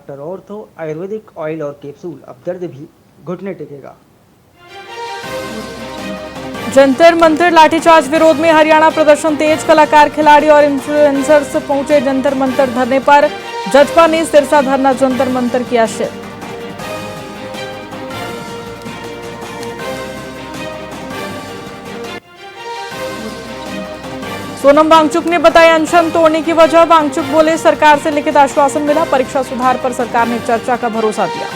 Doctor ortho Ayurvedic oil और capsule, अब दर्द भी घुटने टेकेगा। जंतर मंतर लाठीचार्ज विरोध में हरियाणा प्रदर्शन तेज, कलाकार, खिलाड़ी और इन्फ्लुएंसर्स पहुंचे जंतर मंतर धरने पर। जजपा ने सिरसा धरना जंतर मंतर किया शिरकत। सोनम वांगचुक ने बताया अनशन तोड़ने की वजह। वांगचुक बोले सरकार से लिखित आश्वासन मिला, परीक्षा सुधार पर सरकार ने चर्चा का भरोसा दिया।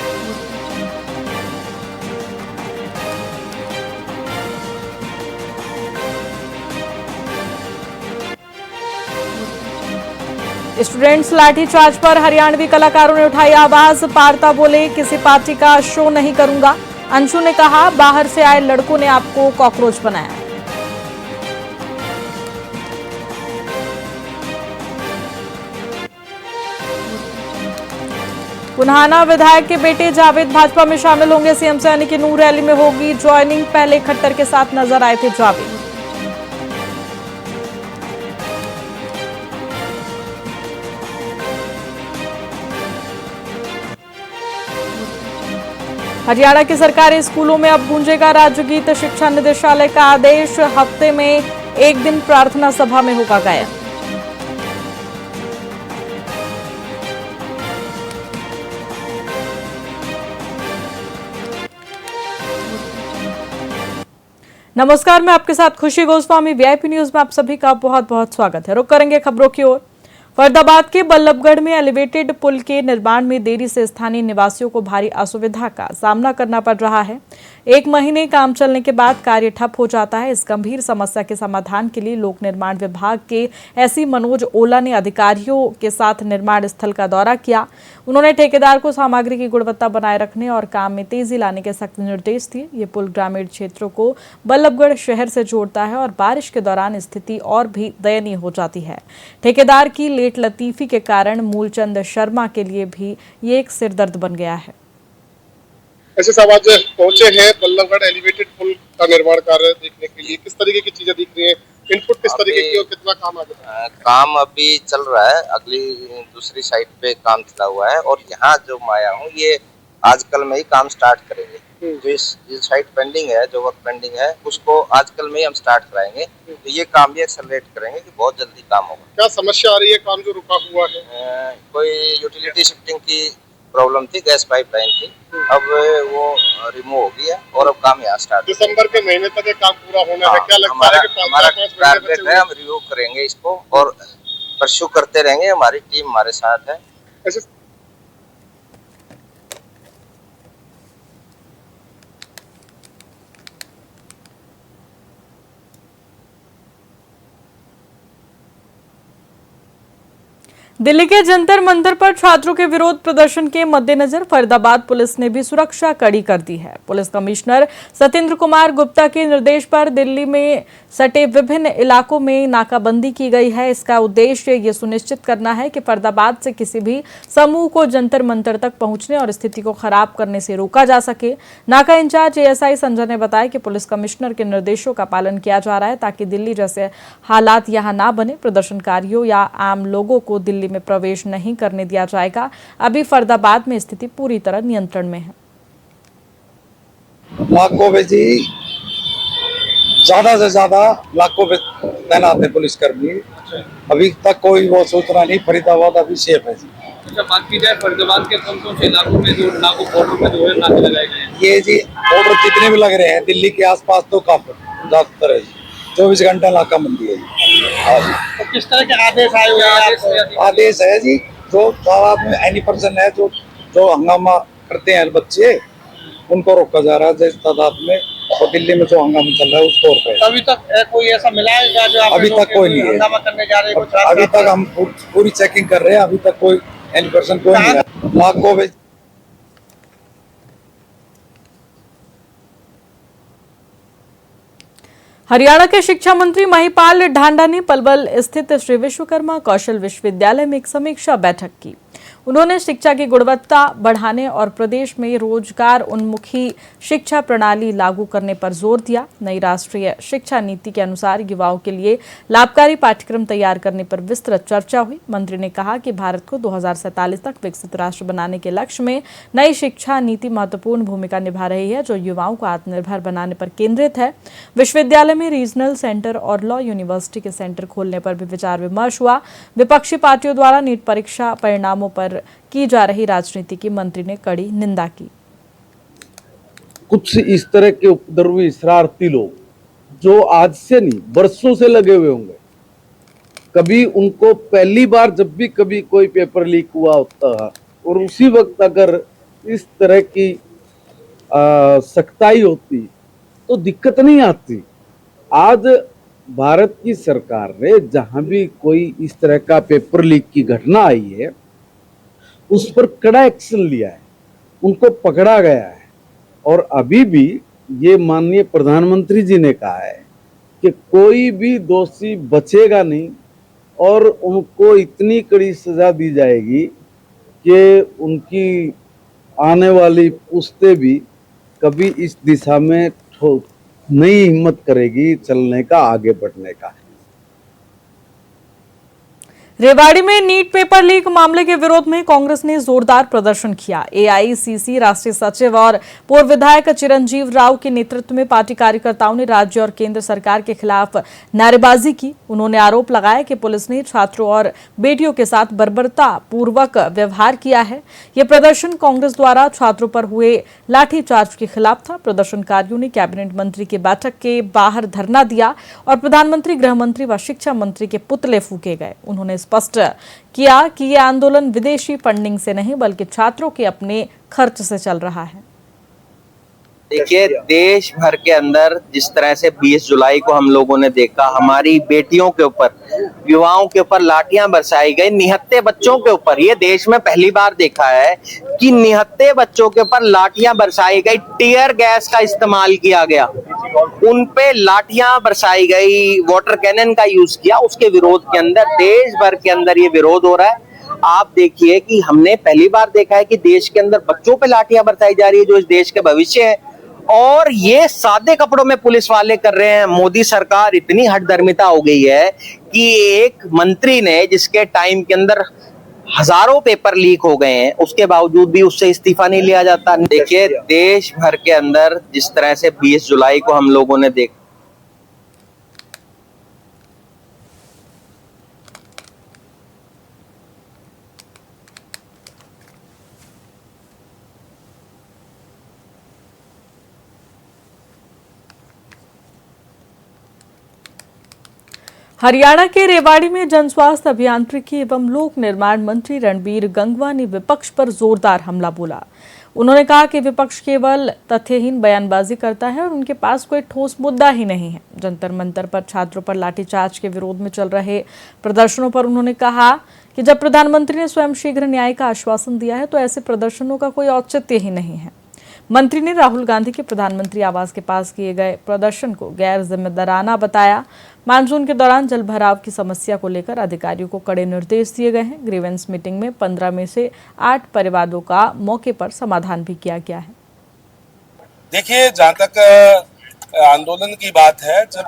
स्टूडेंट्स लाठीचार्ज पर हरियाणवी कलाकारों ने उठाई आवाज। पारता बोले किसी पार्टी का शो नहीं करूंगा। अंशु ने कहा बाहर से आए लड़कों ने आपको कॉकरोच बनाया। पुन्हाना विधायक के बेटे जावेद भाजपा में शामिल होंगे। सीएम सैनी की नूर रैली में होगी ज्वाइनिंग। पहले खट्टर के साथ नजर आए थे जावेद। हरियाणा के सरकारी स्कूलों में अब गूंजेगा राज्यगीत। शिक्षा निदेशालय का आदेश, हफ्ते में एक दिन प्रार्थना सभा में होगा गायन। नमस्कार, मैं आपके साथ खुशी गोस्वामी। वीआईपी न्यूज में आप सभी का बहुत बहुत स्वागत है। रुक करेंगे खबरों की ओर। फरीदाबाद के बल्लभगढ़ में एलिवेटेड पुल के निर्माण में देरी से स्थानीय निवासियों को भारी असुविधा का सामना करना पड़ रहा है। एक महीने काम चलने के बाद कार्य ठप हो जाता है। इस गंभीर समस्या के समाधान के लिए लोक निर्माण विभाग के एसई मनोज ओला ने अधिकारियों के साथ निर्माण स्थल का दौरा किया। उन्होंने ठेकेदार को सामग्री की गुणवत्ता बनाए रखने और काम में तेजी लाने के सख्त निर्देश दिए। ये पुल ग्रामीण क्षेत्रों को बल्लभगढ़ शहर से जोड़ता है और बारिश के दौरान स्थिति और भी दयनीय हो जाती है। ठेकेदार की लेट लतीफी के कारण मूलचंद शर्मा के लिए भी ये एक सिरदर्द बन गया है। ऐसे सब आज पहुंचे हैं बल्लभगढ़ एलिवेटेड पुल का निर्माण कार्य देखने के लिए। किस तरीके की चीजें दिख रही हैं, इनपुट किस तरीके की और कितना काम आगे? काम अभी चल रहा है, अगली दूसरी साइड पे काम चला हुआ है और यहाँ जो मैं आया हूँ ये आजकल में ही काम स्टार्ट करेंगे। जो इस साइड पेंडिंग है, जो वर्क पेंडिंग है उसको आजकल में ही हम स्टार्ट कराएंगे। तो ये काम भी एक्सेलरेट करेंगे कि बहुत जल्दी काम होगा। क्या समस्या आ रही है, काम जो रुका हुआ है? कोई यूटिलिटी शिफ्टिंग की प्रॉब्लम थी, गैस पाइपलाइन थी, अब वो रिमूव हो गई है और अब काम यहाँ स्टार्ट। दिसंबर के महीने तक ये काम पूरा होना है। क्या लगता है कि हमारा टारगेट है, हम रिव्यू करेंगे इसको और परस्यू करते रहेंगे। हमारी टीम हमारे साथ है। ऐसे दिल्ली के जंतर मंतर पर छात्रों के विरोध प्रदर्शन के मद्देनजर फरीदाबाद पुलिस ने भी सुरक्षा कड़ी कर दी है। पुलिस कमिश्नर सत्येंद्र कुमार गुप्ता के निर्देश पर दिल्ली में सटे विभिन्न इलाकों में नाकाबंदी की गई है। इसका उद्देश्य ये सुनिश्चित करना है कि फरीदाबाद से किसी भी समूह को जंतर मंतर तक पहुंचने और स्थिति को खराब करने से रोका जा सके। नाका इंचार्ज एएसआई संजय ने बताया कि पुलिस कमिश्नर के निर्देशों का पालन किया जा रहा है ताकि दिल्ली जैसे हालात यहाँ ना बने। प्रदर्शनकारियों या आम लोगों को दिल्ली में प्रवेश नहीं करने दिया जाएगा। अभी फरीदाबाद में स्थिति पूरी तरह नियंत्रण में है। लाखों में जी ज्यादा से ज्यादा लाखों में तैनात है पुलिसकर्मी। अभी तक कोई वो सूचना नहीं, फरीदाबाद अभी सेफ है जी। अच्छा, बात की जाए फरीदाबाद के कौन से इलाकों में जो नाकों बॉर्डर में जो है नाके लगाए गए हैं? ये जी बॉर्डर जितने भी लग रहे हैं दिल्ली के आसपास तो काफी ज्यादातर है जी। 24 घंटा नाकाबंदी है जी। हाँ जी। तो किस तरह के आदेश आए हुए हैं? आदेश है जी, जो तादाद में एनी पर्सन है जो हंगामा करते हैं बच्चे, उनको रोका जा रहा है जिस तादाद में। और दिल्ली में जो हंगामा चल रहा है उसको रोका। अभी तक कोई ऐसा मिला है जो अभी तक कोई नहीं है। हंगामा करने जा रहे हैं? अभी तक हम पूरी चेकिंग कर रहे हैं, अभी तक कोई एनी पर्सन कोई नहीं है। लाखों में हरियाणा के शिक्षा मंत्री महिपाल ढांडा ने पलवल स्थित श्री विश्वकर्मा कौशल विश्वविद्यालय में एक समीक्षा बैठक की। उन्होंने शिक्षा की गुणवत्ता बढ़ाने और प्रदेश में रोजगार उन्मुखी शिक्षा प्रणाली लागू करने पर जोर दिया। नई राष्ट्रीय शिक्षा नीति के अनुसार युवाओं के लिए लाभकारी पाठ्यक्रम तैयार करने पर विस्तृत चर्चा हुई। मंत्री ने कहा कि भारत को 2047 तक विकसित राष्ट्र बनाने के लक्ष्य में नई शिक्षा नीति महत्वपूर्ण भूमिका निभा रही है, जो युवाओं को आत्मनिर्भर बनाने पर केंद्रित है। विश्वविद्यालय में रीजनल सेंटर और लॉ यूनिवर्सिटी के सेंटर खोलने पर भी विचार विमर्श हुआ। विपक्षी पार्टियों द्वारा नीट परीक्षा परिणामों पर की जा रही राजनीति की मंत्री ने कड़ी निंदा की। कुछ इस तरह के उपद्रवी शरारती लोग जो आज से नहीं वर्षों से लगे हुए होंगे, कभी उनको पहली बार जब भी कभी कोई पेपर लीक हुआ होता है और उसी वक्त अगर इस तरह की सख्ताई होती तो दिक्कत नहीं आती। आज भारत की सरकार ने जहां भी कोई इस तरह का पेपर लीक की घटना आई है उस पर कड़ा एक्शन लिया है, उनको पकड़ा गया है। और अभी भी ये माननीय प्रधानमंत्री जी ने कहा है कि कोई भी दोषी बचेगा नहीं और उनको इतनी कड़ी सजा दी जाएगी कि उनकी आने वाली पुश्तें भी कभी इस दिशा में नई हिम्मत करेगी चलने का, आगे बढ़ने का। रेवाड़ी में नीट पेपर लीक मामले के विरोध में कांग्रेस ने जोरदार प्रदर्शन किया। एआईसीसी राष्ट्रीय सचिव और पूर्व विधायक चिरंजीव राव के नेतृत्व में पार्टी कार्यकर्ताओं ने राज्य और केंद्र सरकार के खिलाफ नारेबाजी की। उन्होंने आरोप लगाया कि पुलिस ने छात्रों और बेटियों के साथ बर्बरता पूर्वक व्यवहार किया है। यह प्रदर्शन कांग्रेस द्वारा छात्रों पर हुए लाठीचार्ज के खिलाफ था। प्रदर्शनकारियों ने कैबिनेट मंत्री की बैठक के बाहर धरना दिया और प्रधानमंत्री, गृह मंत्री व शिक्षा मंत्री के पुतले फूके गए। उन्होंने स्पष्ट किया कि यह आंदोलन विदेशी फंडिंग से नहीं बल्कि छात्रों के अपने खर्च से चल रहा है। देखिए, देश भर के अंदर जिस तरह से 20 जुलाई को हम लोगों ने देखा, हमारी बेटियों के ऊपर, युवाओं के ऊपर लाठियां बरसाई गई, निहत्थे बच्चों के ऊपर। ये देश में पहली बार देखा है कि निहत्थे बच्चों के ऊपर लाठियां बरसाई गई, टीयर गैस का इस्तेमाल किया गया, उन पे लाठियां बरसाई गई, वाटर कैनन का यूज किया। उसके विरोध के अंदर देश भर के अंदर ये विरोध हो रहा है। आप देखिए कि हमने पहली बार देखा है कि देश के अंदर बच्चों पे लाठियां बरसाई जा रही है, जो इस देश के भविष्य है, और ये सादे कपड़ों में पुलिस वाले कर रहे हैं। मोदी सरकार इतनी हठधर्मिता हो गई है कि एक मंत्री ने, जिसके टाइम के अंदर हजारों पेपर लीक हो गए हैं, उसके बावजूद भी उससे इस्तीफा नहीं लिया जाता। देखिए, देश भर के अंदर जिस तरह से 20 जुलाई को हम लोगों ने देखा, हरियाणा के रेवाड़ी में जनस्वास्थ्य अभियांत्रिकी एवं लोक निर्माण मंत्री रणबीर गंगवा ने विपक्ष पर जोरदार हमला बोला। उन्होंने कहा कि विपक्ष केवल तथ्यहीन बयानबाजी करता है और उनके पास कोई ठोस मुद्दा ही नहीं है। जंतर मंतर पर छात्रों पर लाठीचार्ज के विरोध में चल रहे प्रदर्शनों पर उन्होंने कहा कि जब प्रधानमंत्री ने स्वयं शीघ्र न्याय का आश्वासन दिया है तो ऐसे प्रदर्शनों का कोई औचित्य ही नहीं है। मंत्री ने राहुल गांधी के प्रधानमंत्री आवास के पास किए गए प्रदर्शन को गैर जिम्मेदाराना बताया। मानसून के दौरान जल भराव की समस्या को लेकर अधिकारियों को कड़े निर्देश दिए गए हैं। ग्रीवेंस मीटिंग में 15 में से 8 परिवारों का मौके पर समाधान भी किया गया है। देखिए, जहाँ तक आंदोलन की बात है, जब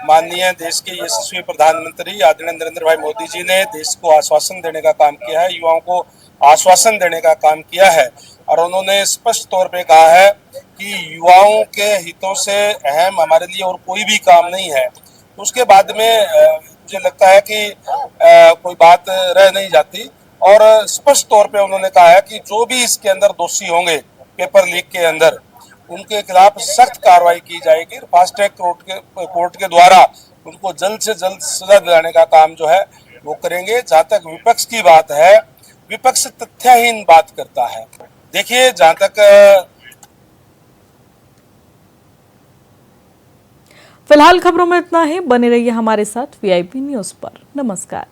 माननीय देश के यशस्वी प्रधानमंत्री आदरणीय नरेंद्र भाई मोदी जी ने देश को आश्वासन देने का काम किया है, युवाओं को आश्वासन देने का काम किया है, और उन्होंने स्पष्ट तौर पे कहा है कि युवाओं के हितों से अहम हमारे लिए और कोई भी काम नहीं है। तो उसके बाद में मुझे लगता है कि कोई बात रह नहीं जाती, और स्पष्ट तौर पे उन्होंने कहा है कि जो भी इसके अंदर दोषी होंगे पेपर लीक के अंदर, उनके खिलाफ सख्त कार्रवाई की जाएगी। फास्ट ट्रैक कोर्ट के द्वारा उनको जल्द से जल्द सजा दिलाने का काम जो है वो करेंगे। जहाँ तक विपक्ष की बात है, विपक्ष तथ्यहीन बात करता है। देखिए, जहाँ तक फिलहाल खबरों में इतना ही। बने रहिए हमारे साथ वीआईपी न्यूज पर। नमस्कार।